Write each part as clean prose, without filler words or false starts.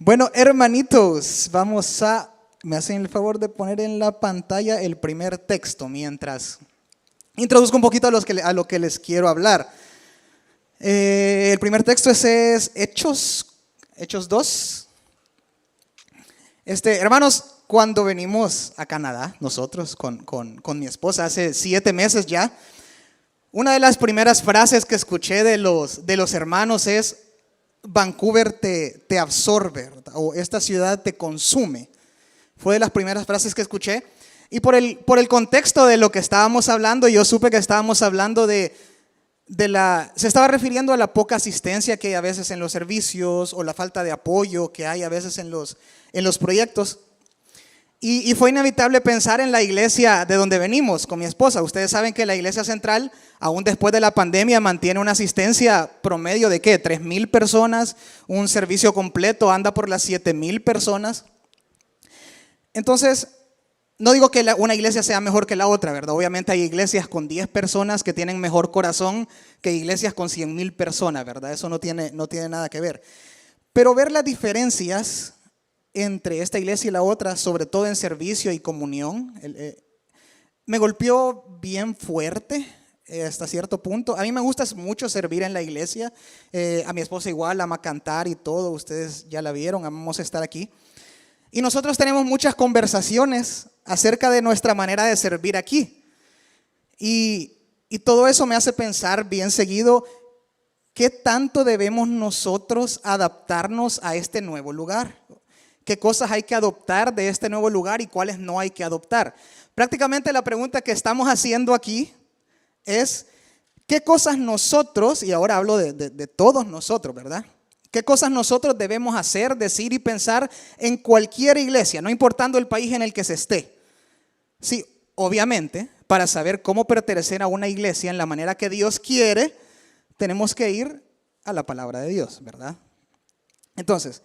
Bueno, hermanitos, me hacen el favor de poner en la pantalla el primer texto mientras introduzco un poquito a lo que les quiero hablar. El primer texto es Hechos 2. Hermanos, cuando venimos a Canadá, nosotros con mi esposa hace 7 meses ya, una de las primeras frases que escuché de los hermanos es: Vancouver te absorbe, ¿verdad? O esta ciudad te consume. Fue de las primeras frases que escuché. Y por el contexto de lo que estábamos hablando, yo supe que estábamos hablando se estaba refiriendo a la poca asistencia que hay a veces en los servicios o la falta de apoyo que hay a veces en los proyectos. Y fue inevitable pensar en la iglesia de donde venimos con mi esposa. Ustedes saben que la iglesia central, aún después de la pandemia, mantiene una asistencia promedio de ¿qué? 3,000 personas. Un servicio completo anda por las 7,000 personas. Entonces, no digo que una iglesia sea mejor que la otra, ¿verdad? Obviamente hay iglesias con 10 personas que tienen mejor corazón que iglesias con 100,000 personas, ¿verdad? Eso no tiene nada que ver. Pero ver las diferencias entre esta iglesia y la otra, sobre todo en servicio y comunión, me golpeó bien fuerte hasta cierto punto. A mí me gusta mucho servir en la iglesia. A mi esposa igual, ama cantar y todo. Ustedes ya la vieron, amamos estar aquí. Y nosotros tenemos muchas conversaciones acerca de nuestra manera de servir aquí. Y todo eso me hace pensar bien seguido, ¿qué tanto debemos nosotros adaptarnos a este nuevo lugar? ¿Qué cosas hay que adoptar de este nuevo lugar y cuáles no hay que adoptar? Prácticamente la pregunta que estamos haciendo aquí es: ¿qué cosas nosotros, y ahora hablo de todos nosotros, ¿verdad? ¿Qué cosas nosotros debemos hacer, decir y pensar en cualquier iglesia, no importando el país en el que se esté? Sí, obviamente, para saber cómo pertenecer a una iglesia en la manera que Dios quiere, tenemos que ir a la palabra de Dios, ¿verdad? Entonces,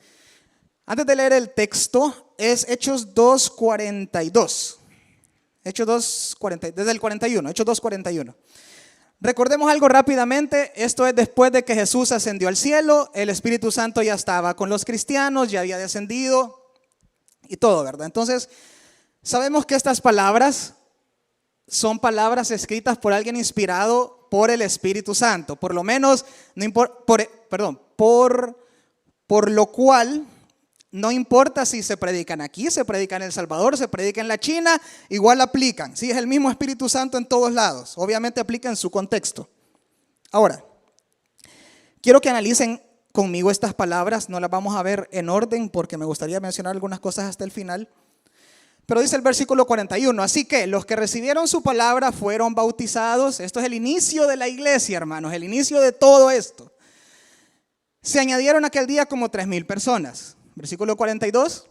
antes de leer el texto, es Hechos 2:42. Hechos 2:40, desde el 41, Hechos 2:41. Recordemos algo rápidamente. Esto es después de que Jesús ascendió al cielo. El Espíritu Santo ya estaba con los cristianos, ya había descendido y todo, ¿verdad? Entonces, sabemos que estas palabras son palabras escritas por alguien inspirado por el Espíritu Santo. Por lo menos, por lo cual, no importa si se predican aquí, se predican en El Salvador, se predican en la China, igual aplican. Sí, es el mismo Espíritu Santo en todos lados. Obviamente aplica en su contexto. Ahora, quiero que analicen conmigo estas palabras. No las vamos a ver en orden porque me gustaría mencionar algunas cosas hasta el final. Pero dice el versículo 41, así que los que recibieron su palabra fueron bautizados. Esto es el inicio de la iglesia, hermanos, el inicio de todo esto. Se añadieron aquel día como 3,000 personas. Versículo 42.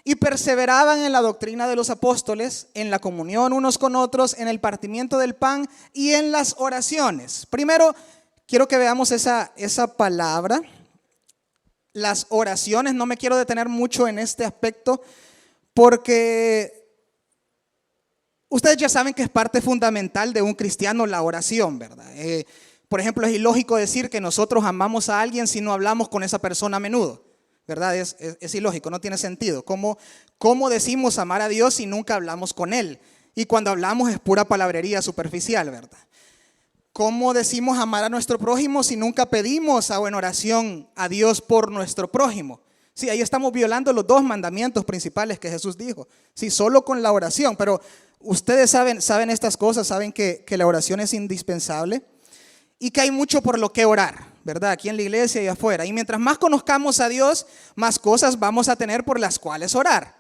Y perseveraban en la doctrina de los apóstoles, en la comunión unos con otros, en el partimiento del pan y en las oraciones. Primero, quiero que veamos esa palabra. Las oraciones, no me quiero detener mucho en este aspecto, porque ustedes ya saben que es parte fundamental de un cristiano la oración, ¿verdad? Por ejemplo, es ilógico decir que nosotros amamos a alguien si no hablamos con esa persona a menudo, ¿verdad? Es ilógico, no tiene sentido. ¿Cómo decimos amar a Dios si nunca hablamos con Él? Y cuando hablamos es pura palabrería superficial, ¿verdad? ¿Cómo decimos amar a nuestro prójimo si nunca pedimos en oración a Dios por nuestro prójimo? Sí, ahí estamos violando los 2 mandamientos principales que Jesús dijo. Sí, solo con la oración. Pero ustedes saben estas cosas, saben que la oración es indispensable y que hay mucho por lo que orar, ¿verdad? Aquí en la iglesia y afuera. Y mientras más conozcamos a Dios, más cosas vamos a tener por las cuales orar.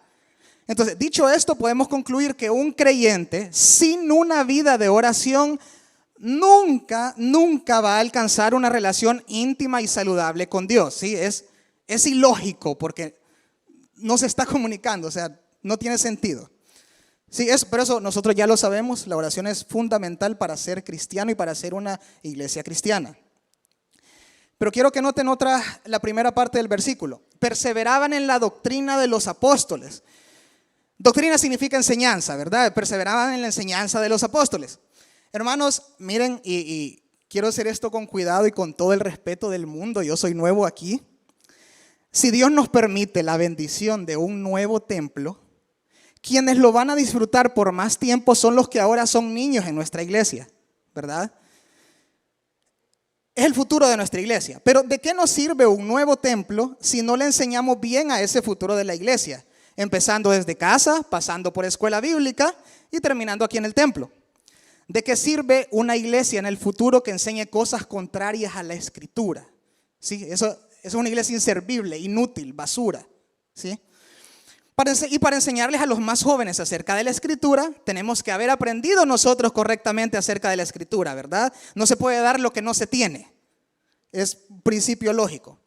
Entonces, dicho esto, podemos concluir que un creyente sin una vida de oración nunca va a alcanzar una relación íntima y saludable con Dios. ¿Sí? Es ilógico porque no se está comunicando, o sea, no tiene sentido. Sí, pero eso nosotros ya lo sabemos. La oración es fundamental para ser cristiano y para ser una iglesia cristiana. Pero quiero que noten la primera parte del versículo. Perseveraban en la doctrina de los apóstoles. Doctrina significa enseñanza, ¿verdad? Perseveraban en la enseñanza de los apóstoles. Hermanos, miren, y quiero hacer esto con cuidado y con todo el respeto del mundo. Yo soy nuevo aquí. Si Dios nos permite la bendición de un nuevo templo, quienes lo van a disfrutar por más tiempo son los que ahora son niños en nuestra iglesia, ¿verdad? Es el futuro de nuestra iglesia. Pero ¿de qué nos sirve un nuevo templo si no le enseñamos bien a ese futuro de la iglesia? Empezando desde casa, pasando por escuela bíblica y terminando aquí en el templo. ¿De qué sirve una iglesia en el futuro que enseñe cosas contrarias a la escritura? ¿Sí? Eso es una iglesia inservible, inútil, basura. ¿Sí? Y para enseñarles a los más jóvenes acerca de la escritura, tenemos que haber aprendido nosotros correctamente acerca de la escritura, ¿verdad? No se puede dar lo que no se tiene. Es principio lógico.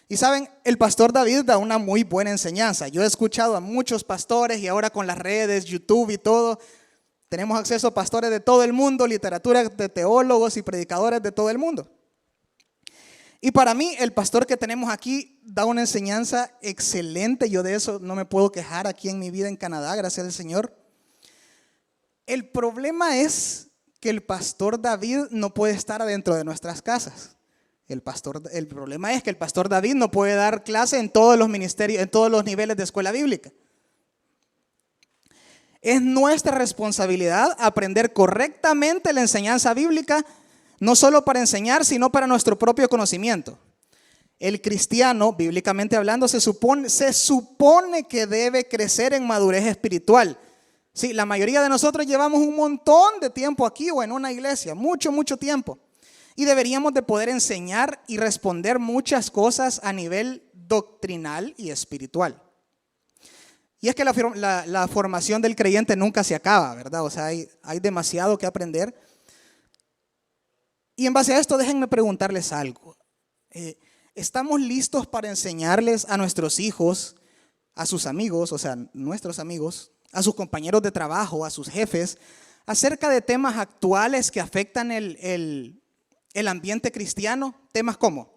Y saben, el pastor David da una muy buena enseñanza. Yo he escuchado a muchos pastores y ahora con las redes, YouTube y todo, tenemos acceso a pastores de todo el mundo, literatura de teólogos y predicadores de todo el mundo. Y para mí, el pastor que tenemos aquí da una enseñanza excelente. Yo de eso no me puedo quejar aquí en mi vida en Canadá, gracias al Señor. El problema es que el pastor David no puede estar adentro de nuestras casas. El problema es que el pastor David no puede dar clase en todos los ministerios, en todos los niveles de escuela bíblica. Es nuestra responsabilidad aprender correctamente la enseñanza bíblica, no solo para enseñar, sino para nuestro propio conocimiento. El cristiano, bíblicamente hablando, se supone que debe crecer en madurez espiritual. Sí, la mayoría de nosotros llevamos un montón de tiempo aquí o en una iglesia, mucho tiempo. Y deberíamos de poder enseñar y responder muchas cosas a nivel doctrinal y espiritual. Y es que la formación del creyente nunca se acaba, ¿verdad? O sea, hay demasiado que aprender. Y en base a esto, déjenme preguntarles algo. ¿Estamos listos para enseñarles a nuestros hijos, a sus amigos, o sea, nuestros amigos, a sus compañeros de trabajo, a sus jefes, acerca de temas actuales que afectan el ambiente cristiano? Temas como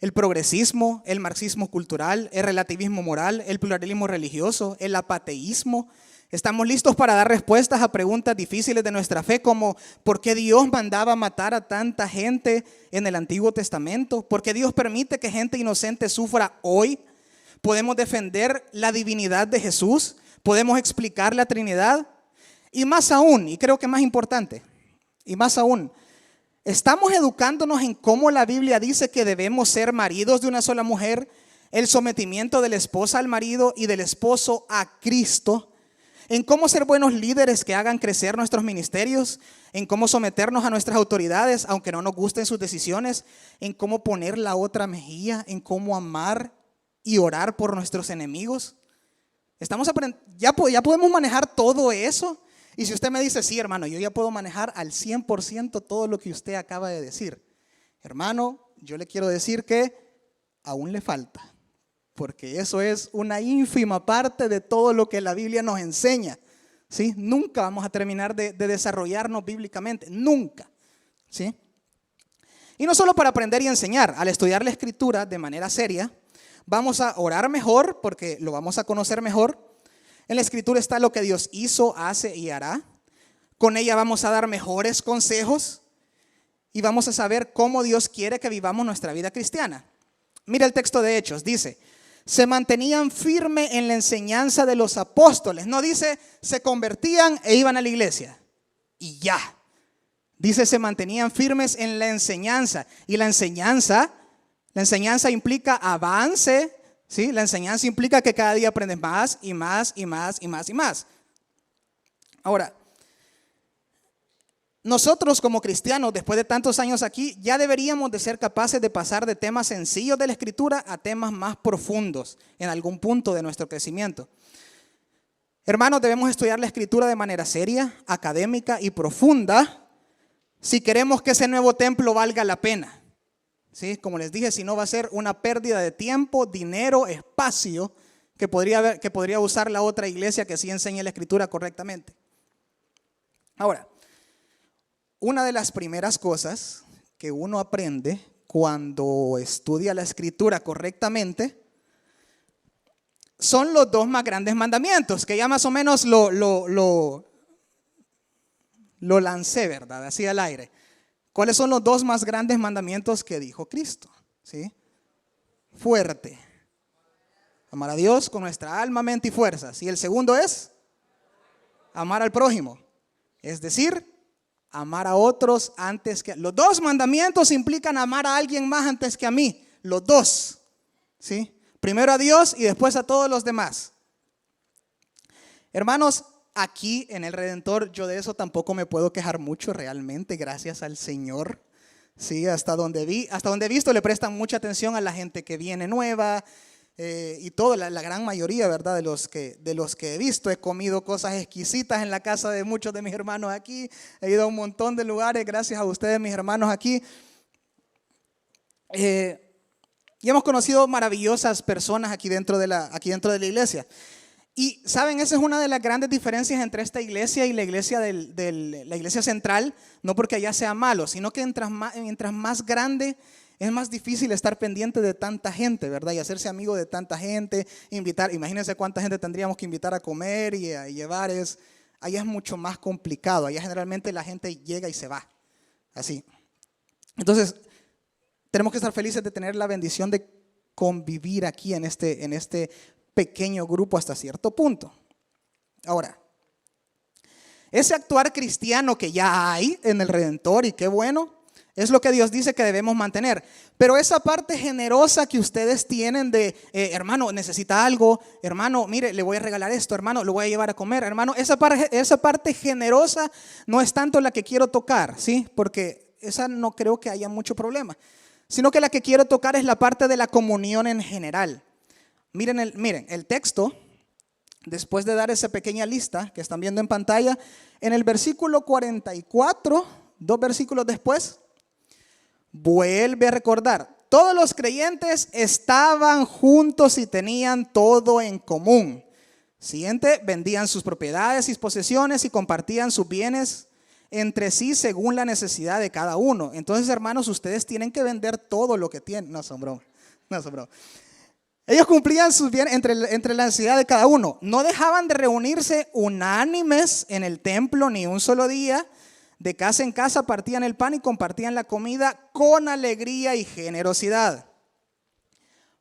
el progresismo, el marxismo cultural, el relativismo moral, el pluralismo religioso, el apateísmo. ¿Estamos listos para dar respuestas a preguntas difíciles de nuestra fe como ¿por qué Dios mandaba matar a tanta gente en el Antiguo Testamento? ¿Por qué Dios permite que gente inocente sufra hoy? ¿Podemos defender la divinidad de Jesús? ¿Podemos explicar la Trinidad? Y más aún, y creo que más importante, y más aún, ¿estamos educándonos en cómo la Biblia dice que debemos ser maridos de una sola mujer? El sometimiento de la esposa al marido y del esposo a Cristo. En cómo ser buenos líderes que hagan crecer nuestros ministerios, en cómo someternos a nuestras autoridades, aunque no nos gusten sus decisiones, en cómo poner la otra mejilla, en cómo amar y orar por nuestros enemigos. Ya podemos manejar todo eso. Y si usted me dice, sí, hermano, yo ya puedo manejar al 100% todo lo que usted acaba de decir. Hermano, yo le quiero decir que aún le falta. Porque eso es una ínfima parte de todo lo que la Biblia nos enseña. ¿Sí? Nunca vamos a terminar de desarrollarnos bíblicamente. Nunca. ¿Sí? Y no solo para aprender y enseñar. Al estudiar la Escritura de manera seria, vamos a orar mejor porque lo vamos a conocer mejor. En la Escritura está lo que Dios hizo, hace y hará. Con ella vamos a dar mejores consejos y vamos a saber cómo Dios quiere que vivamos nuestra vida cristiana. Mira el texto de Hechos, dice: se mantenían firmes en la enseñanza de los apóstoles. No dice se convertían e iban a la iglesia y ya. Dice se mantenían firmes en la enseñanza. Y la enseñanza implica avance. ¿Sí? La enseñanza implica que cada día aprendes más y más y más y más y más. Ahora, nosotros como cristianos, después de tantos años aquí, ya deberíamos de ser capaces de pasar de temas sencillos de la Escritura a temas más profundos en algún punto de nuestro crecimiento. Hermanos, debemos estudiar la Escritura de manera seria, académica y profunda si queremos que ese nuevo templo valga la pena. ¿Sí? Como les dije, si no va a ser una pérdida de tiempo, dinero, espacio que podría usar la otra iglesia que sí enseña la Escritura correctamente. Ahora, una de las primeras cosas que uno aprende cuando estudia la Escritura correctamente son los dos más grandes mandamientos, que ya más o menos lo lancé, ¿verdad? Así al aire. ¿Cuáles son los dos más grandes mandamientos que dijo Cristo? ¿Sí? Fuerte. Amar a Dios con nuestra alma, mente y fuerzas. Y el segundo es amar al prójimo. Es decir, amar a otros antes que... Los dos mandamientos implican amar a alguien más antes que a mí. Los dos. ¿Sí? Primero a Dios y después a todos los demás. Hermanos, aquí en el Redentor yo de eso tampoco me puedo quejar mucho realmente, gracias al Señor. Sí, hasta donde he visto le prestan mucha atención a la gente que viene nueva. Y todo, la gran mayoría, ¿verdad? De los que he visto, he comido cosas exquisitas en la casa de muchos de mis hermanos aquí, he ido a un montón de lugares gracias a ustedes, mis hermanos aquí, y hemos conocido maravillosas personas aquí dentro de la iglesia. Y saben, esa es una de las grandes diferencias entre esta iglesia y la iglesia la iglesia central, no porque allá sea malo, sino que mientras más grande, es más difícil estar pendiente de tanta gente, ¿verdad? Y hacerse amigo de tanta gente, imagínense cuánta gente tendríamos que invitar a comer y a llevar. Allá es mucho más complicado, allá generalmente la gente llega y se va, así. Entonces, tenemos que estar felices de tener la bendición de convivir aquí en este pequeño grupo hasta cierto punto. Ahora, ese actuar cristiano que ya hay en el Redentor, y qué bueno, es lo que Dios dice que debemos mantener. Pero esa parte generosa que ustedes tienen de, hermano, necesita algo, hermano, mire, le voy a regalar esto, hermano, lo voy a llevar a comer, hermano, esa parte generosa no es tanto la que quiero tocar, ¿sí? Porque esa no creo que haya mucho problema, sino que la que quiero tocar es la parte de la comunión en general. Miren el texto, después de dar esa pequeña lista que están viendo en pantalla, en el versículo 44, 2 versículos después, vuelve a recordar, todos los creyentes estaban juntos y tenían todo en común. Siguiente, vendían sus propiedades y posesiones y compartían sus bienes entre sí según la necesidad de cada uno. Entonces, hermanos, ustedes tienen que vender todo lo que tienen. No son broma. Ellos cumplían sus bienes entre la necesidad de cada uno. No dejaban de reunirse unánimes en el templo ni un solo día. De casa en casa partían el pan y compartían la comida con alegría y generosidad.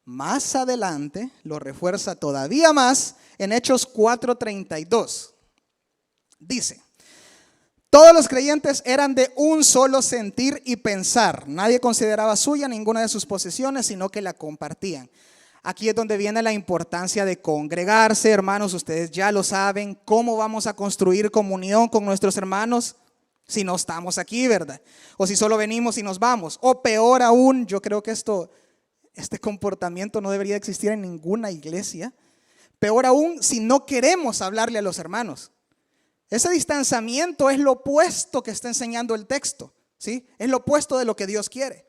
Más adelante lo refuerza todavía más en Hechos 4:32. Dice, todos los creyentes eran de un solo sentir y pensar. Nadie consideraba suya ninguna de sus posesiones, sino que la compartían. Aquí es donde viene la importancia de congregarse, hermanos. Ustedes ya lo saben. ¿Cómo vamos a construir comunión con nuestros hermanos si no estamos aquí, verdad? O si solo venimos y nos vamos. O peor aún, yo creo que este comportamiento no debería existir en ninguna iglesia. Peor aún, si no queremos hablarle a los hermanos. Ese distanciamiento es lo opuesto que está enseñando el texto, ¿sí? Es lo opuesto de lo que Dios quiere.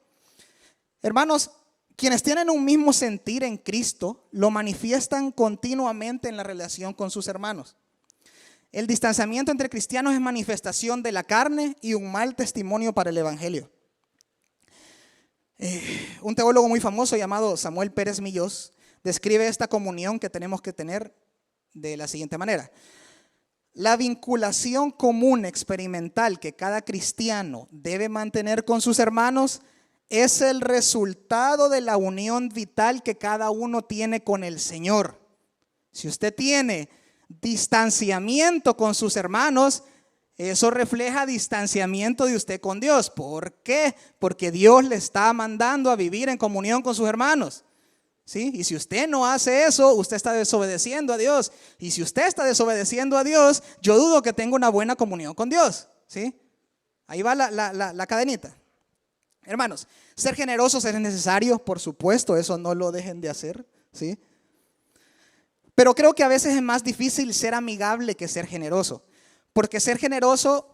Hermanos, quienes tienen un mismo sentir en Cristo lo manifiestan continuamente en la relación con sus hermanos. El distanciamiento entre cristianos es manifestación de la carne y un mal testimonio para el evangelio. Un teólogo muy famoso llamado Samuel Pérez Millós describe esta comunión que tenemos que tener de la siguiente manera. La vinculación común experimental que cada cristiano debe mantener con sus hermanos es el resultado de la unión vital que cada uno tiene con el Señor. Si usted tiene distanciamiento con sus hermanos, eso refleja distanciamiento de usted con Dios. ¿Por qué? Porque Dios le está mandando a vivir en comunión con sus hermanos. ¿Sí? Y si usted no hace eso, usted está desobedeciendo a Dios. Y si usted está desobedeciendo a Dios, yo dudo que tenga una buena comunión con Dios. ¿Sí? Ahí va la cadenita. Hermanos, ser generosos es necesario, por supuesto, eso no lo dejen de hacer. ¿Sí? Pero creo que a veces es más difícil ser amigable que ser generoso. Porque ser generoso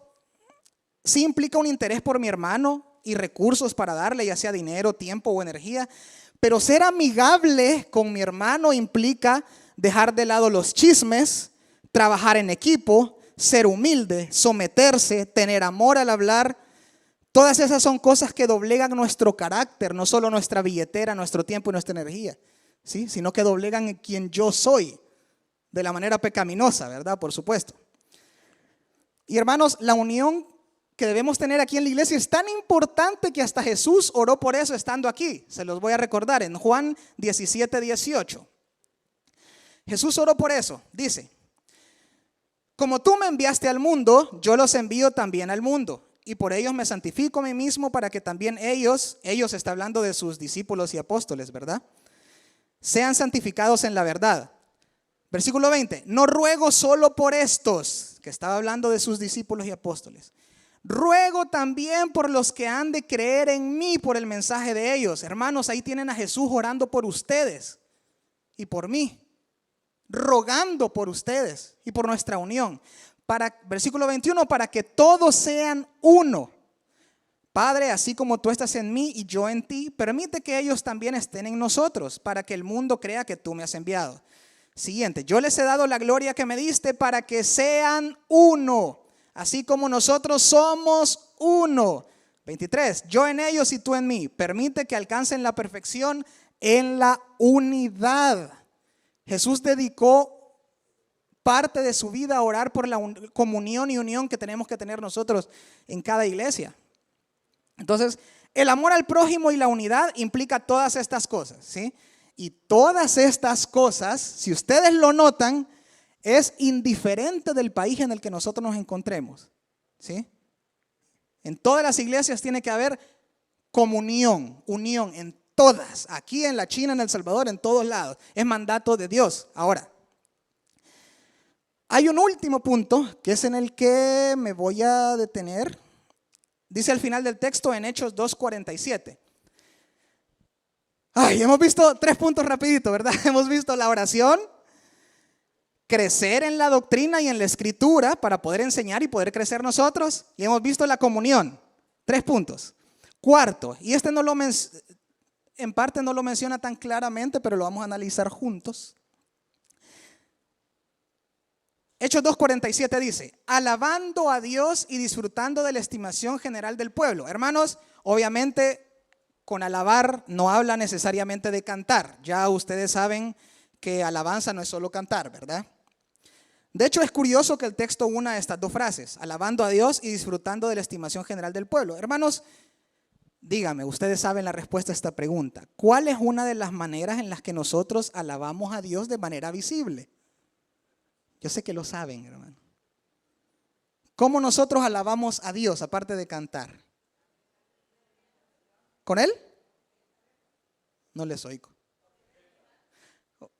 sí implica un interés por mi hermano y recursos para darle, ya sea dinero, tiempo o energía. Pero ser amigable con mi hermano implica dejar de lado los chismes, trabajar en equipo, ser humilde, someterse, tener amor al hablar. Todas esas son cosas que doblegan nuestro carácter, no solo nuestra billetera, nuestro tiempo y nuestra energía, ¿sí? Sino que doblegan en quien yo soy, de la manera pecaminosa, ¿verdad? Por supuesto. Y hermanos, la unión que debemos tener aquí en la iglesia es tan importante que hasta Jesús oró por eso estando aquí. Se los voy a recordar en Juan 17:18. Jesús oró por eso. Dice, como tú me enviaste al mundo, yo los envío también al mundo. Y por ellos me santifico a mí mismo para que también ellos está hablando de sus discípulos y apóstoles, ¿verdad? Sean santificados en la verdad. Versículo 20, no ruego solo por estos, que estaba hablando de sus discípulos y apóstoles. Ruego también por los que han de creer en mí por el mensaje de ellos. Hermanos, ahí tienen a Jesús orando por ustedes y por mí, rogando por ustedes y por nuestra unión. Versículo 21, para que todos sean uno. Padre, así como tú estás en mí y yo en ti, permite que ellos también estén en nosotros, para que el mundo crea que tú me has enviado. Siguiente, yo les he dado la gloria que me diste para que sean uno, así como nosotros somos uno. 23, yo en ellos y tú en mí, permite que alcancen la perfección en la unidad. Jesús dedicó parte de su vida a orar por la comunión y unión que tenemos que tener nosotros en cada iglesia. Entonces, el amor al prójimo y la unidad implica todas estas cosas, ¿sí? Y todas estas cosas, si ustedes lo notan, es indiferente del país en el que nosotros nos encontremos, ¿sí? En todas las iglesias tiene que haber comunión, unión, en todas, aquí en la China, en El Salvador, en todos lados. Es mandato de Dios. Ahora, hay un último punto que es en el que me voy a detener. Dice al final del texto en Hechos 2:47. Hemos visto 3 puntos rapidito, ¿verdad? Hemos visto la oración, crecer en la doctrina y en la escritura para poder enseñar y poder crecer nosotros. Y hemos visto la comunión. 3 puntos. Cuarto, y este en parte no lo menciona tan claramente, pero lo vamos a analizar juntos. Hechos 2:47 dice, alabando a Dios y disfrutando de la estimación general del pueblo. Hermanos, obviamente con alabar no habla necesariamente de cantar. Ya ustedes saben que alabanza no es solo cantar, ¿verdad? De hecho, es curioso que el texto una estas 2 frases, alabando a Dios y disfrutando de la estimación general del pueblo. Hermanos, díganme, ustedes saben la respuesta a esta pregunta. ¿Cuál es una de las maneras en las que nosotros alabamos a Dios de manera visible? Yo sé que lo saben, hermano. ¿Cómo nosotros alabamos a Dios aparte de cantar? ¿Con Él? No les oigo.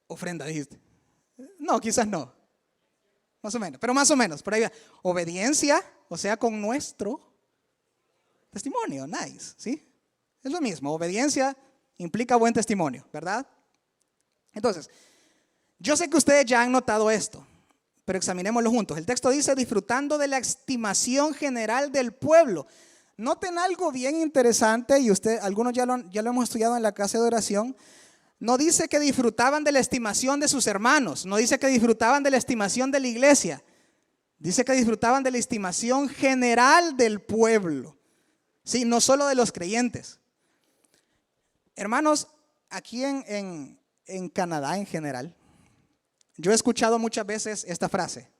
Ofrenda, dijiste. No, quizás no. Más o menos, pero más o menos. Por ahí va. Obediencia, o sea, con nuestro testimonio. Nice, ¿sí? Es lo mismo. Obediencia implica buen testimonio, ¿verdad? Entonces, yo sé que ustedes ya han notado esto, pero examinémoslo juntos. El texto dice, disfrutando de la estimación general del pueblo. Noten algo bien interesante, y algunos ya lo hemos estudiado en la clase de oración. No dice que disfrutaban de la estimación de sus hermanos, no dice que disfrutaban de la estimación de la iglesia. Dice que disfrutaban de la estimación general del pueblo, sí, no solo de los creyentes. Hermanos, aquí en Canadá en general, yo he escuchado muchas veces esta frase.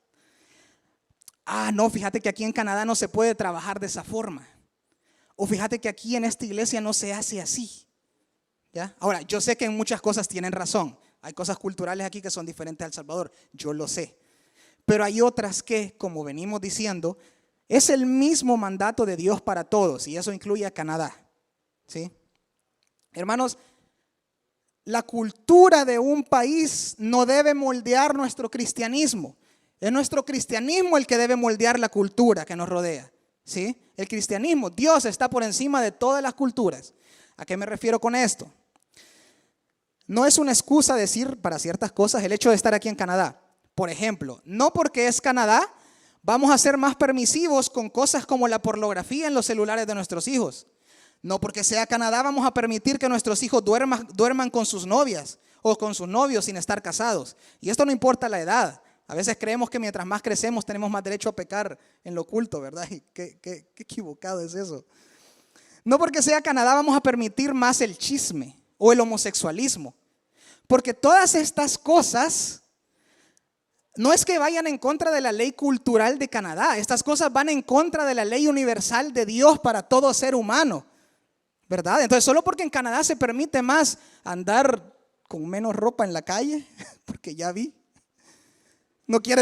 No, fíjate que aquí en Canadá no se puede trabajar de esa forma. O fíjate que aquí en esta iglesia no se hace así. ¿Ya? Ahora, yo sé que en muchas cosas tienen razón. Hay cosas culturales aquí que son diferentes a El Salvador. Yo lo sé. Pero hay otras que, como venimos diciendo, es el mismo mandato de Dios para todos. Y eso incluye a Canadá. ¿Sí? Hermanos, la cultura de un país no debe moldear nuestro cristianismo. Es nuestro cristianismo el que debe moldear la cultura que nos rodea. ¿Sí? El cristianismo, Dios está por encima de todas las culturas. ¿A qué me refiero con esto? No es una excusa decir para ciertas cosas el hecho de estar aquí en Canadá. Por ejemplo, no porque es Canadá vamos a ser más permisivos con cosas como la pornografía en los celulares de nuestros hijos. No porque sea Canadá vamos a permitir que nuestros hijos duerman con sus novias o con sus novios sin estar casados. Y esto no importa la edad. A veces creemos que mientras más crecemos tenemos más derecho a pecar en lo oculto, ¿verdad? Y qué equivocado es eso. No porque sea Canadá vamos a permitir más el chisme o el homosexualismo. Porque todas estas cosas no es que vayan en contra de la ley cultural de Canadá. Estas cosas van en contra de la ley universal de Dios para todo ser humano, ¿verdad? Entonces, solo porque en Canadá se permite más andar con menos ropa en la calle, porque ya vi, no quiere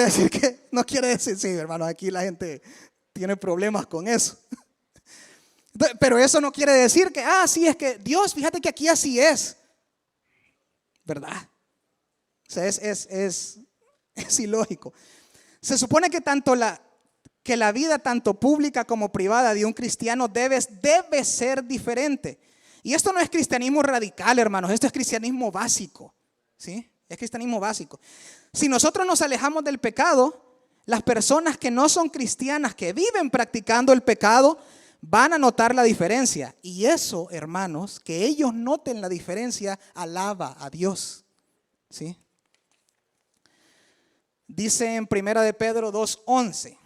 decir, sí, hermano, aquí la gente tiene problemas con eso. Pero eso no quiere decir que, sí, es que Dios, fíjate que aquí así es, ¿verdad? O sea, es ilógico. Se supone que que la vida tanto pública como privada de un cristiano debe ser diferente. Y esto no es cristianismo radical, hermanos, esto es cristianismo básico, ¿sí? Es cristianismo básico. Si nosotros nos alejamos del pecado, las personas que no son cristianas, que viven practicando el pecado, van a notar la diferencia. Y eso, hermanos, que ellos noten la diferencia, alaba a Dios, ¿sí? Dice en 1 de Pedro 2:11,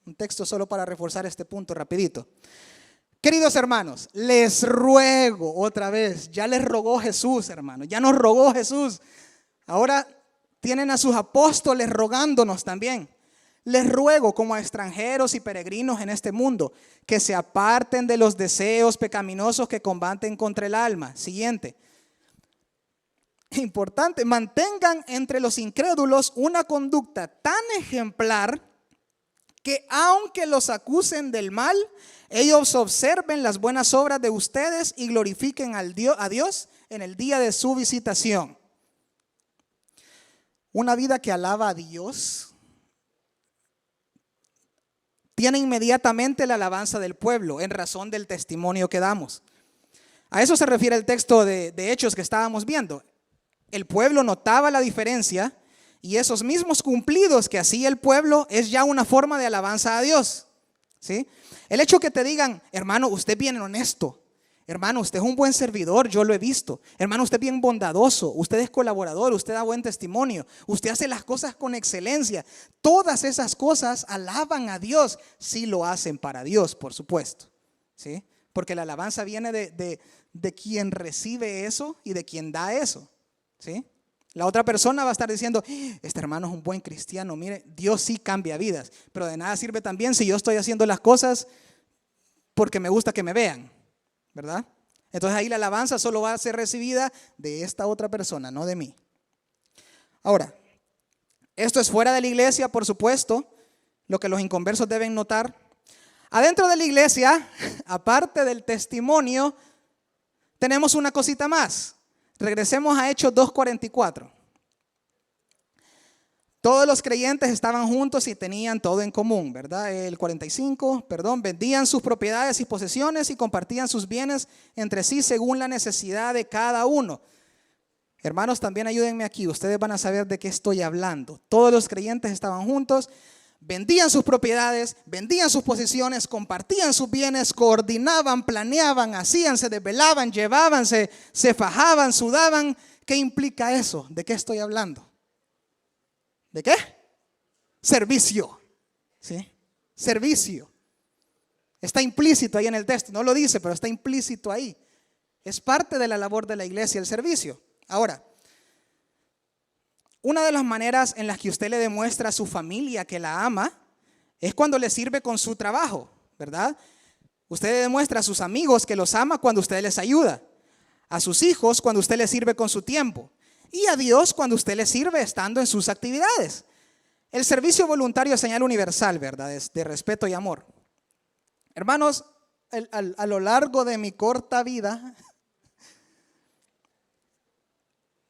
un texto solo para reforzar este punto rapidito. Queridos hermanos, les ruego otra vez, ya les rogó Jesús, hermanos, ya nos rogó Jesús. Ahora tienen a sus apóstoles rogándonos también. Les ruego como a extranjeros y peregrinos en este mundo que se aparten de los deseos pecaminosos que combaten contra el alma. Siguiente. Importante, mantengan entre los incrédulos una conducta tan ejemplar que aunque los acusen del mal, ellos observen las buenas obras de ustedes y glorifiquen a Dios en el día de su visitación. Una vida que alaba a Dios tiene inmediatamente la alabanza del pueblo en razón del testimonio que damos. A eso se refiere el texto de Hechos que estábamos viendo. El pueblo notaba la diferencia y esos mismos cumplidos que hacía el pueblo es ya una forma de alabanza a Dios, ¿sí? El hecho que te digan, hermano, usted es bien honesto, hermano, usted es un buen servidor, yo lo he visto, hermano, usted es bien bondadoso, usted es colaborador, usted da buen testimonio, usted hace las cosas con excelencia. Todas esas cosas alaban a Dios, si lo hacen para Dios, por supuesto, ¿sí? Porque la alabanza viene de quien recibe eso y de quien da eso, ¿sí? La otra persona va a estar diciendo, este hermano es un buen cristiano, mire, Dios sí cambia vidas, pero de nada sirve también si yo estoy haciendo las cosas porque me gusta que me vean, ¿verdad? Entonces ahí la alabanza solo va a ser recibida de esta otra persona, no de mí. Ahora, esto es fuera de la iglesia, por supuesto, lo que los inconversos deben notar. Adentro de la iglesia, aparte del testimonio, tenemos una cosita más. Regresemos a Hechos 2:44. Todos los creyentes estaban juntos y tenían todo en común, ¿verdad? El 45, vendían sus propiedades y posesiones y compartían sus bienes entre sí según la necesidad de cada uno. Hermanos, también ayúdenme aquí, ustedes van a saber de qué estoy hablando. Todos los creyentes estaban juntos, vendían sus propiedades, vendían sus posesiones, compartían sus bienes, coordinaban, planeaban, hacían, se desvelaban, llevaban, se fajaban, sudaban. ¿Qué implica eso? ¿De qué estoy hablando? ¿De qué? Servicio, ¿sí? Servicio. Está implícito ahí en el texto, no lo dice, pero está implícito ahí. Es parte de la labor de la iglesia, el servicio. Ahora, una de las maneras en las que usted le demuestra a su familia que la ama es cuando le sirve con su trabajo, ¿verdad? Usted le demuestra a sus amigos que los ama cuando usted les ayuda, a sus hijos cuando usted les sirve con su tiempo y a Dios cuando usted les sirve estando en sus actividades. El servicio voluntario es señal universal, ¿verdad? Es de respeto y amor. Hermanos, a lo largo de mi corta vida,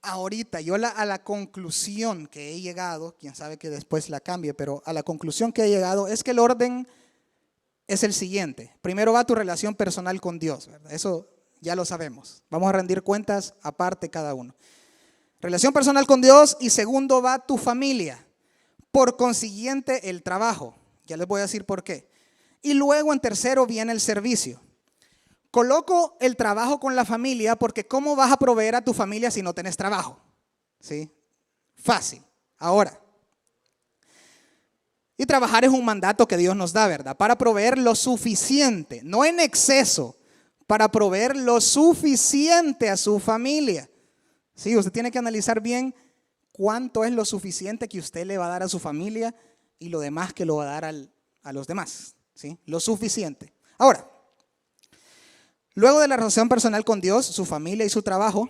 ahorita yo a la conclusión que he llegado, quién sabe que después la cambie, pero a la conclusión que he llegado es que el orden es el siguiente. Primero va tu relación personal con Dios, ¿verdad? Eso ya lo sabemos. Vamos a rendir cuentas aparte cada uno. Relación personal con Dios, y segundo va tu familia. Por consiguiente, el trabajo. Ya les voy a decir por qué. Y luego en tercero viene el servicio. Coloco el trabajo con la familia porque ¿cómo vas a proveer a tu familia si no tenés trabajo? ¿Sí? Fácil. Ahora, y trabajar es un mandato que Dios nos da, ¿verdad? Para proveer lo suficiente, no en exceso, para proveer lo suficiente a su familia. Sí, usted tiene que analizar bien cuánto es lo suficiente que usted le va a dar a su familia y lo demás que lo va a dar a los demás. ¿Sí? Lo suficiente. Ahora, luego de la relación personal con Dios, su familia y su trabajo,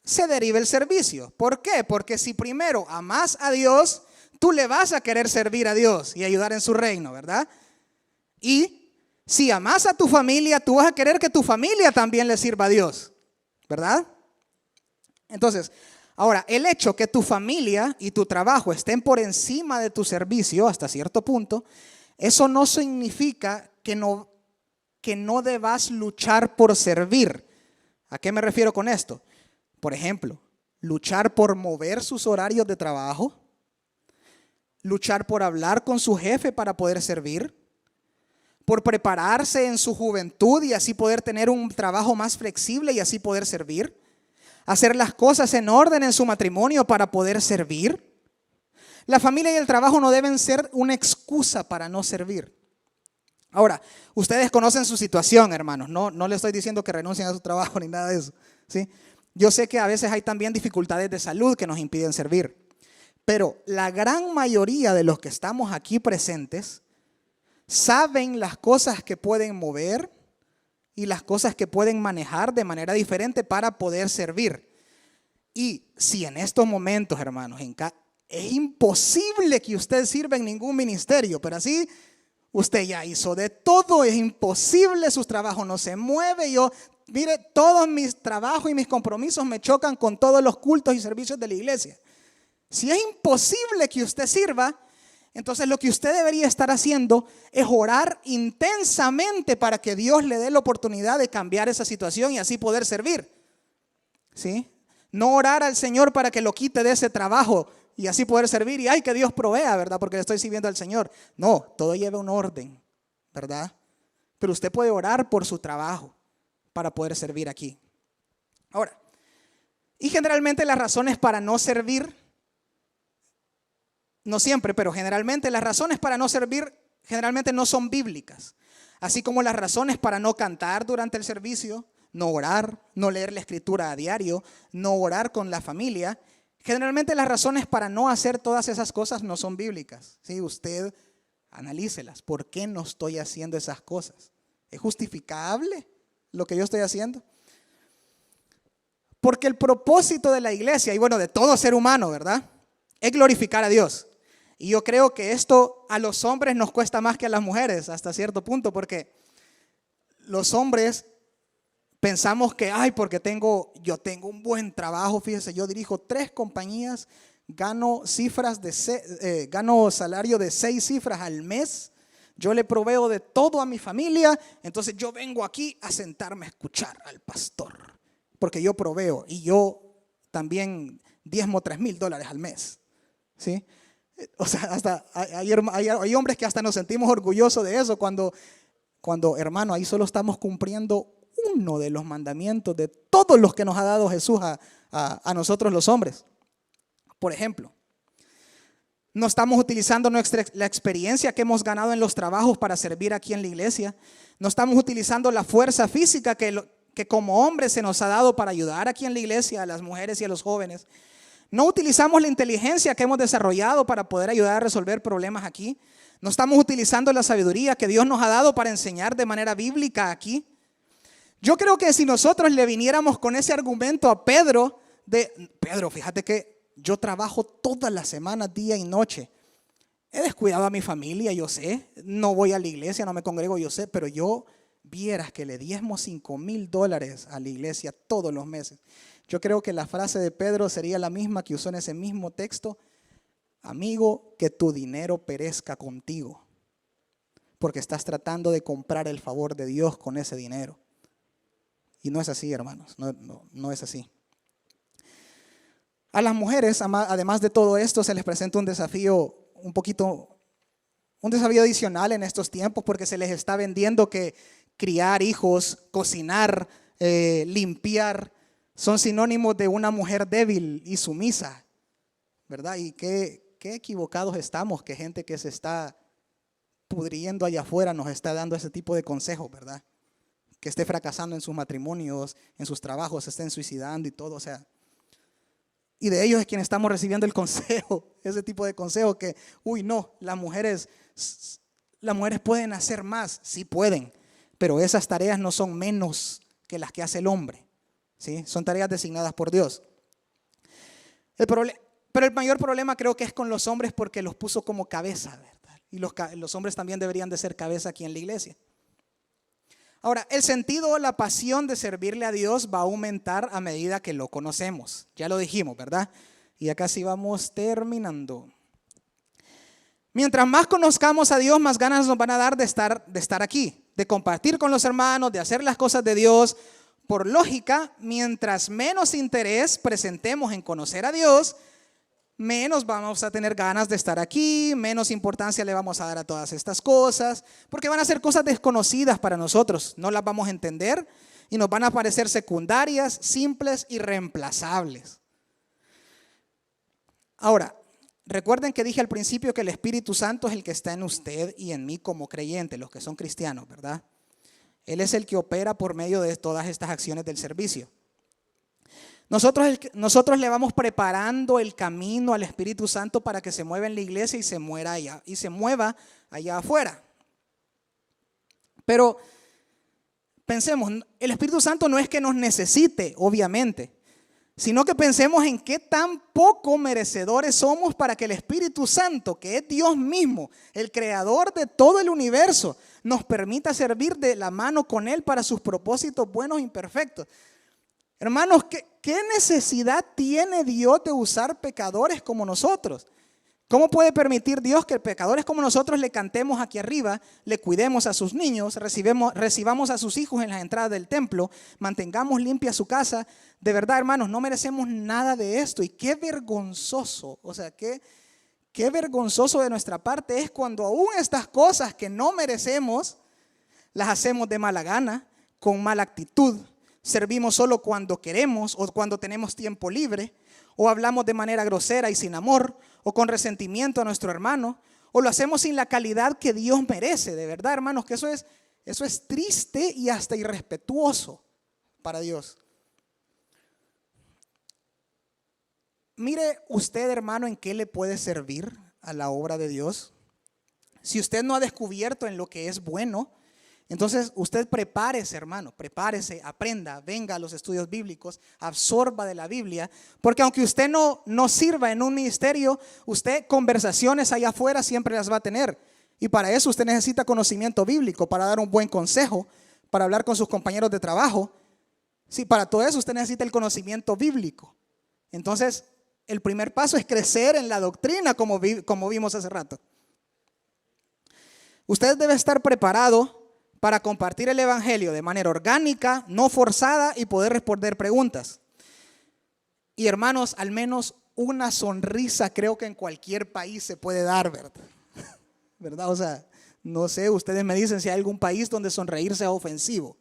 se deriva el servicio. ¿Por qué? Porque si primero amas a Dios, tú le vas a querer servir a Dios y ayudar en su reino, ¿verdad? Y si amas a tu familia, tú vas a querer que tu familia también le sirva a Dios, ¿verdad? Entonces, ahora, el hecho que tu familia y tu trabajo estén por encima de tu servicio hasta cierto punto, eso no significa que no debas luchar por servir. ¿A qué me refiero con esto? Por ejemplo, luchar por mover sus horarios de trabajo, luchar por hablar con su jefe para poder servir, por prepararse en su juventud y así poder tener un trabajo más flexible y así poder servir, hacer las cosas en orden en su matrimonio para poder servir. La familia y el trabajo no deben ser una excusa para no servir. Ahora, ustedes conocen su situación, hermanos. No les estoy diciendo que renuncien a su trabajo ni nada de eso, ¿sí? Yo sé que a veces hay también dificultades de salud que nos impiden servir. Pero la gran mayoría de los que estamos aquí presentes saben las cosas que pueden mover y las cosas que pueden manejar de manera diferente para poder servir. Y si en estos momentos, hermanos, es imposible que usted sirva en ningún ministerio, pero así usted ya hizo de todo, es imposible, su trabajo no se mueve. Mire, todos mis trabajos y mis compromisos me chocan con todos los cultos y servicios de la iglesia. Si es imposible que usted sirva, entonces lo que usted debería estar haciendo es orar intensamente para que Dios le dé la oportunidad de cambiar esa situación y así poder servir, ¿sí? No orar al Señor para que lo quite de ese trabajo y así poder servir y que Dios provea, ¿verdad? Porque le estoy sirviendo al Señor. No, todo lleva un orden, ¿verdad? Pero usted puede orar por su trabajo para poder servir aquí. Ahora, y generalmente las razones para no servir, no siempre, pero generalmente las razones para no servir generalmente no son bíblicas. Así como las razones para no cantar durante el servicio, no orar, no leer la escritura a diario, no orar con la familia. Generalmente las razones para no hacer todas esas cosas no son bíblicas. ¿Sí? Usted analícelas. ¿Por qué no estoy haciendo esas cosas? ¿Es justificable lo que yo estoy haciendo? Porque el propósito de la iglesia, y bueno, de todo ser humano, ¿verdad?, es glorificar a Dios. Y yo creo que esto a los hombres nos cuesta más que a las mujeres hasta cierto punto, porque los hombres pensamos que, porque yo tengo un buen trabajo, fíjese, yo dirijo 3 compañías, gano salario de 6 cifras al mes, yo le proveo de todo a mi familia, entonces yo vengo aquí a sentarme a escuchar al pastor, porque yo proveo y yo también diezmo $3,000 al mes, ¿sí? O sea, hasta hay hombres que hasta nos sentimos orgullosos de eso cuando hermano, ahí solo estamos cumpliendo uno de los mandamientos de todos los que nos ha dado Jesús a nosotros los hombres. Por ejemplo, no estamos utilizando la experiencia que hemos ganado en los trabajos para servir aquí en la iglesia. No estamos utilizando la fuerza física que como hombres se nos ha dado para ayudar aquí en la iglesia a las mujeres y a los jóvenes. No utilizamos la inteligencia que hemos desarrollado para poder ayudar a resolver problemas aquí. No estamos utilizando la sabiduría que Dios nos ha dado para enseñar de manera bíblica aquí. Yo creo que si nosotros le viniéramos con ese argumento a Pedro, Pedro, fíjate que yo trabajo toda la semana, día y noche. He descuidado a mi familia, yo sé. No voy a la iglesia, no me congrego, yo sé. Pero yo vieras que le diezmo $5,000 a la iglesia todos los meses. Yo creo que la frase de Pedro sería la misma que usó en ese mismo texto. Amigo, que tu dinero perezca contigo, porque estás tratando de comprar el favor de Dios con ese dinero. Y no es así, hermanos, no es así. A las mujeres, además de todo esto, se les presenta un desafío adicional en estos tiempos, porque se les está vendiendo que criar hijos, cocinar, limpiar, son sinónimos de una mujer débil y sumisa, ¿verdad? Y qué equivocados estamos, que gente que se está pudriendo allá afuera nos está dando ese tipo de consejos, ¿verdad? Que esté fracasando en sus matrimonios, en sus trabajos, se estén suicidando y todo, o sea. Y de ellos es quien estamos recibiendo el consejo, ese tipo de consejo que, las mujeres pueden hacer más, sí pueden, pero esas tareas no son menos que las que hace el hombre, ¿sí? Son tareas designadas por Dios. El pero el mayor problema creo que es con los hombres porque los puso como cabeza, ¿verdad? Y los hombres también deberían de ser cabeza aquí en la iglesia. Ahora, el sentido o la pasión de servirle a Dios va a aumentar a medida que lo conocemos. Ya lo dijimos, ¿verdad? Y ya casi vamos terminando. Mientras más conozcamos a Dios, más ganas nos van a dar de estar aquí, de compartir con los hermanos, de hacer las cosas de Dios. Por lógica, mientras menos interés presentemos en conocer a Dios, menos vamos a tener ganas de estar aquí, menos importancia le vamos a dar a todas estas cosas, porque van a ser cosas desconocidas para nosotros, no las vamos a entender y nos van a parecer secundarias, simples y reemplazables. Ahora, recuerden que dije al principio que el Espíritu Santo es el que está en usted y en mí como creyentes, los que son cristianos, ¿verdad? Él es el que opera por medio de todas estas acciones del servicio. Nosotros le vamos preparando el camino al Espíritu Santo para que se mueva en la iglesia y se mueva allá afuera. Pero pensemos, el Espíritu Santo no es que nos necesite, obviamente, sino que pensemos en qué tan poco merecedores somos para que el Espíritu Santo, que es Dios mismo, el creador de todo el universo, nos permita servir de la mano con Él para sus propósitos buenos e imperfectos. Hermanos, ¿qué necesidad tiene Dios de usar pecadores como nosotros? ¿Cómo puede permitir Dios que pecadores como nosotros le cantemos aquí arriba, le cuidemos a sus niños, recibamos a sus hijos en las entradas del templo, mantengamos limpia su casa? De verdad, hermanos, no merecemos nada de esto. Y qué vergonzoso, qué vergonzoso de nuestra parte es cuando aún estas cosas que no merecemos, las hacemos de mala gana, con mala actitud. Servimos solo cuando queremos o cuando tenemos tiempo libre, o hablamos de manera grosera y sin amor, o con resentimiento a nuestro hermano, o lo hacemos sin la calidad que Dios merece. De verdad, hermanos, que eso es triste y hasta irrespetuoso para Dios. Mire usted, hermano, en qué le puede servir a la obra de Dios. Si usted no ha descubierto en lo que es bueno, entonces usted prepárese, hermano, prepárese, aprenda, venga a los estudios bíblicos, absorba de la Biblia, porque aunque usted no sirva en un ministerio, usted conversaciones allá afuera siempre las va a tener. Y para eso usted necesita conocimiento bíblico, para dar un buen consejo, para hablar con sus compañeros de trabajo. Sí, para todo eso usted necesita el conocimiento bíblico. Entonces, el primer paso es crecer en la doctrina, como vimos hace rato. Usted debe estar preparado para compartir el evangelio de manera orgánica, no forzada, y poder responder preguntas. Y hermanos, al menos una sonrisa creo que en cualquier país se puede dar, ¿verdad? ¿Verdad? O sea, no sé, ustedes me dicen si hay algún país donde sonreír sea ofensivo.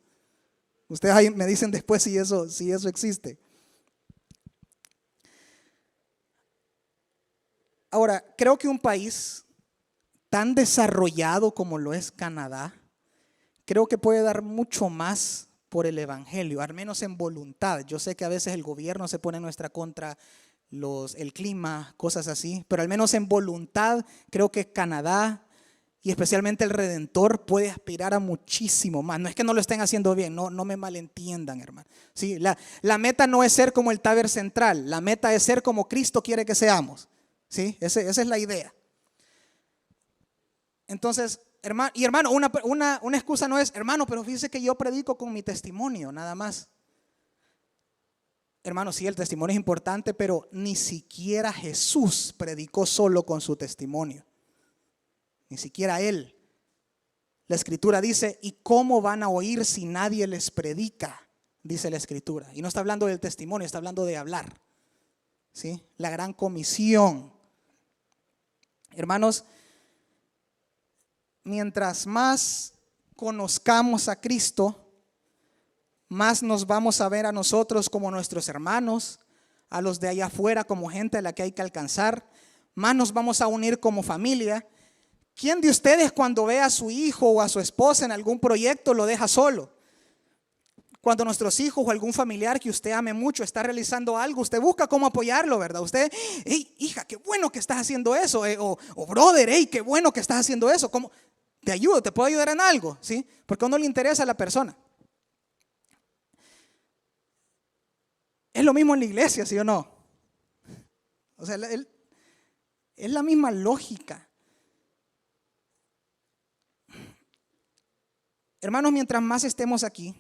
Ustedes ahí me dicen después si eso existe. Ahora, creo que un país tan desarrollado como lo es Canadá, creo que puede dar mucho más por el evangelio, al menos en voluntad. Yo sé que a veces el gobierno se pone en nuestra contra, el clima, cosas así, pero al menos en voluntad creo que Canadá y especialmente el Redentor puede aspirar a muchísimo más. No es que no lo estén haciendo bien, no me malentiendan, hermano. Sí, la meta no es ser como el Taber Central, la meta es ser como Cristo quiere que seamos. ¿Sí? Esa es la idea. Entonces, hermano, una excusa no es, hermano, pero fíjese que yo predico con mi testimonio, nada más. Hermano, sí, el testimonio es importante, pero ni siquiera Jesús predicó solo con su testimonio. Ni siquiera Él. La Escritura dice, ¿y cómo van a oír si nadie les predica? Dice la Escritura. Y no está hablando del testimonio, está hablando de hablar. ¿Sí? La gran comisión. Hermanos, mientras más conozcamos a Cristo, más nos vamos a ver a nosotros como nuestros hermanos, a los de allá afuera como gente a la que hay que alcanzar, más nos vamos a unir como familia. ¿Quién de ustedes cuando ve a su hijo o a su esposa en algún proyecto lo deja solo? Cuando nuestros hijos o algún familiar que usted ame mucho está realizando algo, usted busca cómo apoyarlo, ¿verdad? Usted, hey, hija, qué bueno que estás haciendo eso, o brother, hey, qué bueno que estás haciendo eso. ¿Cómo? Te ayudo, te puedo ayudar en algo, ¿sí? Porque a uno le interesa a la persona. Es lo mismo en la iglesia, ¿sí o no? O sea, es la misma lógica. Hermanos, mientras más estemos aquí,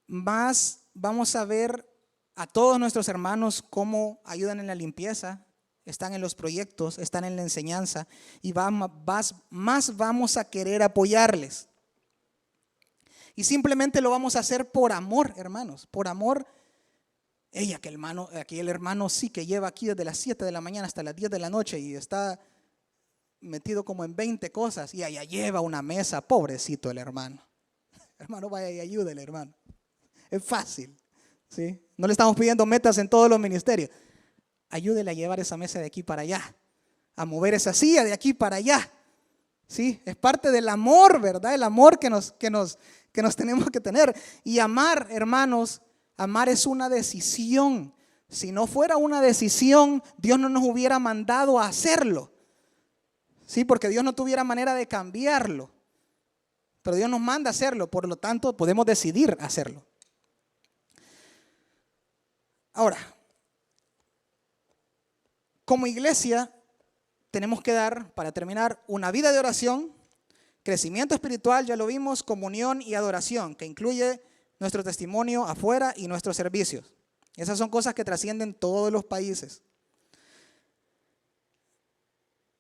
más vamos a ver a todos nuestros hermanos cómo ayudan en la limpieza, están en los proyectos, están en la enseñanza y más vamos a querer apoyarles. Y simplemente lo vamos a hacer por amor, hermanos, por amor. Aquí el hermano sí que lleva aquí desde las 7 de la mañana hasta las 10 de la noche y está metido como en 20 cosas y allá lleva una mesa, pobrecito el hermano. Hermano, vaya y ayúdele, hermano. Es fácil, ¿sí? No le estamos pidiendo metas en todos los ministerios. Ayúdele a llevar esa mesa de aquí para allá, a mover esa silla de aquí para allá, ¿sí? Es parte del amor, ¿verdad? El amor que nos tenemos que tener. Y amar, hermanos, amar es una decisión. Si no fuera una decisión, Dios no nos hubiera mandado a hacerlo. Sí, porque Dios no tuviera manera de cambiarlo. Pero Dios nos manda a hacerlo, por lo tanto podemos decidir hacerlo. Ahora, como iglesia tenemos que dar, para terminar, una vida de oración, crecimiento espiritual, ya lo vimos, comunión y adoración, que incluye nuestro testimonio afuera y nuestros servicios. Esas son cosas que trascienden todos los países.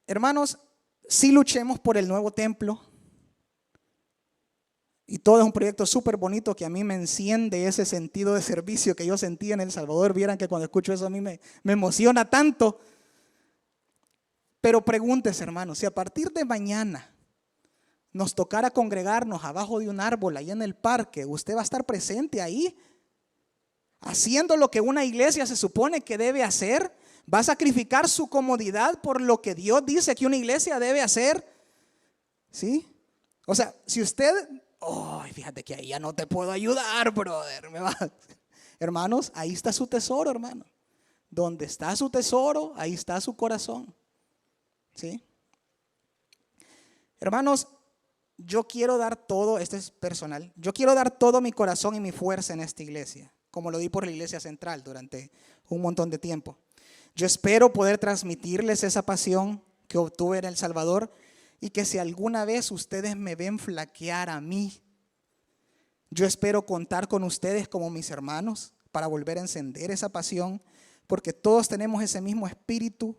Hermanos, sí luchemos por el nuevo templo. Y todo es un proyecto súper bonito que a mí me enciende ese sentido de servicio que yo sentí en El Salvador. Vieran que cuando escucho eso a mí me emociona tanto. Pero pregúntese, hermanos, si a partir de mañana nos tocara congregarnos abajo de un árbol ahí en el parque, ¿usted va a estar presente ahí? Haciendo lo que una iglesia se supone que debe hacer. ¿Va a sacrificar su comodidad por lo que Dios dice que una iglesia debe hacer? ¿Sí? O sea, si usted... fíjate que ahí ya no te puedo ayudar, brother. Hermanos, ahí está su tesoro, hermano. Donde está su tesoro, ahí está su corazón. ¿Sí? Hermanos, yo quiero dar todo, esto es personal, yo quiero dar todo mi corazón y mi fuerza en esta iglesia, como lo di por la iglesia central durante un montón de tiempo. Yo espero poder transmitirles esa pasión que obtuve en El Salvador y que si alguna vez ustedes me ven flaquear a mí, yo espero contar con ustedes como mis hermanos para volver a encender esa pasión, porque todos tenemos ese mismo espíritu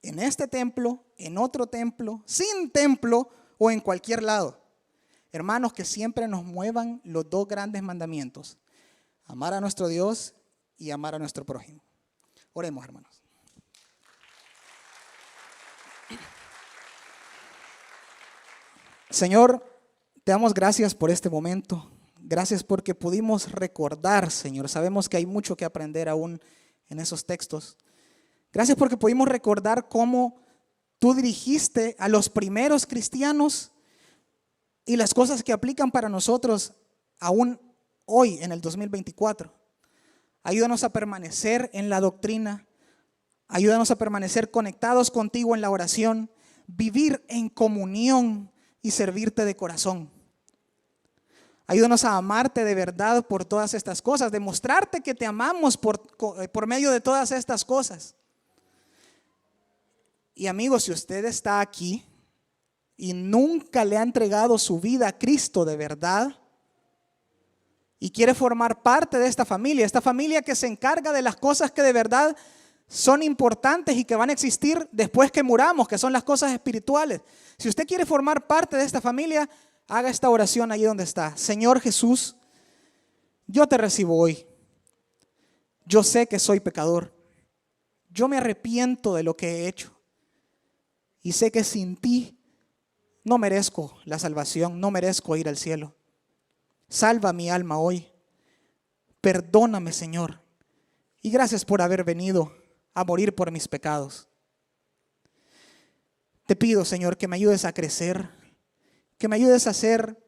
en este templo, en otro templo, sin templo o en cualquier lado. Hermanos, que siempre nos muevan los dos grandes mandamientos: amar a nuestro Dios y amar a nuestro prójimo. Oremos, hermanos. Señor, te damos gracias por este momento. Gracias porque pudimos recordar, Señor. Sabemos que hay mucho que aprender aún en esos textos. Gracias porque pudimos recordar cómo tú dirigiste a los primeros cristianos y las cosas que aplican para nosotros aún hoy en el 2024. Ayúdanos a permanecer en la doctrina. Ayúdanos a permanecer conectados contigo en la oración, vivir en comunión y servirte de corazón. Ayúdanos a amarte de verdad por todas estas cosas, demostrarte que te amamos por medio de todas estas cosas. Y amigos, si usted está aquí y nunca le ha entregado su vida a Cristo de verdad y quiere formar parte de esta familia que se encarga de las cosas que de verdad son importantes y que van a existir después que muramos, que son las cosas espirituales. Si usted quiere formar parte de esta familia, haga esta oración ahí donde está. Señor Jesús, yo te recibo hoy. Yo sé que soy pecador. Yo me arrepiento de lo que he hecho. Y sé que sin ti no merezco la salvación, no merezco ir al cielo. Salva mi alma hoy. Perdóname, Señor. Y gracias por haber venido a morir por mis pecados. Te pido, Señor, que me ayudes a crecer, que me ayudes a ser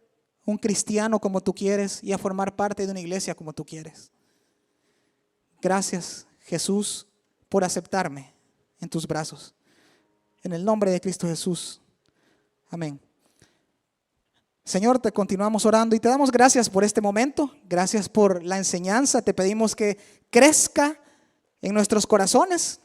un cristiano como tú quieres y a formar parte de una iglesia como tú quieres. Gracias, Jesús, por aceptarme en tus brazos. En el nombre de Cristo Jesús. Amén. Señor, te continuamos orando y te damos gracias por este momento. Gracias por la enseñanza. Te pedimos que crezca en nuestros corazones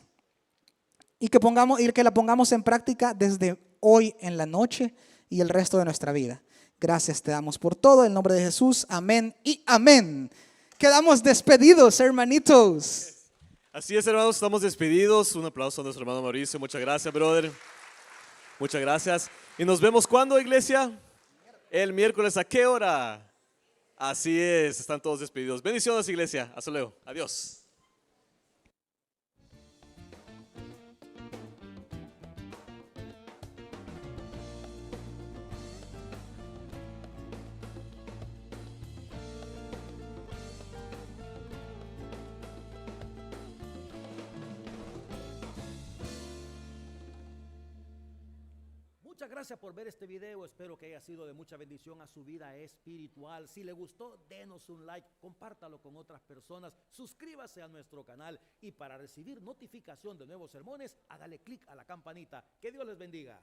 y que la pongamos en práctica desde hoy en la noche y el resto de nuestra vida. Gracias te damos por todo, en el nombre de Jesús, amén y amén. Quedamos despedidos, hermanitos. Así es, hermanos, estamos despedidos. Un aplauso a nuestro hermano Mauricio. Muchas gracias, brother. Muchas gracias. ¿Y nos vemos cuándo, iglesia? El miércoles, ¿a qué hora? Así es, están todos despedidos. Bendiciones, iglesia. Hasta luego. Adiós. Muchas gracias por ver este video, espero que haya sido de mucha bendición a su vida espiritual. Si le gustó, denos un like, compártalo con otras personas, suscríbase a nuestro canal y para recibir notificación de nuevos sermones, hágale clic a la campanita. Que Dios les bendiga.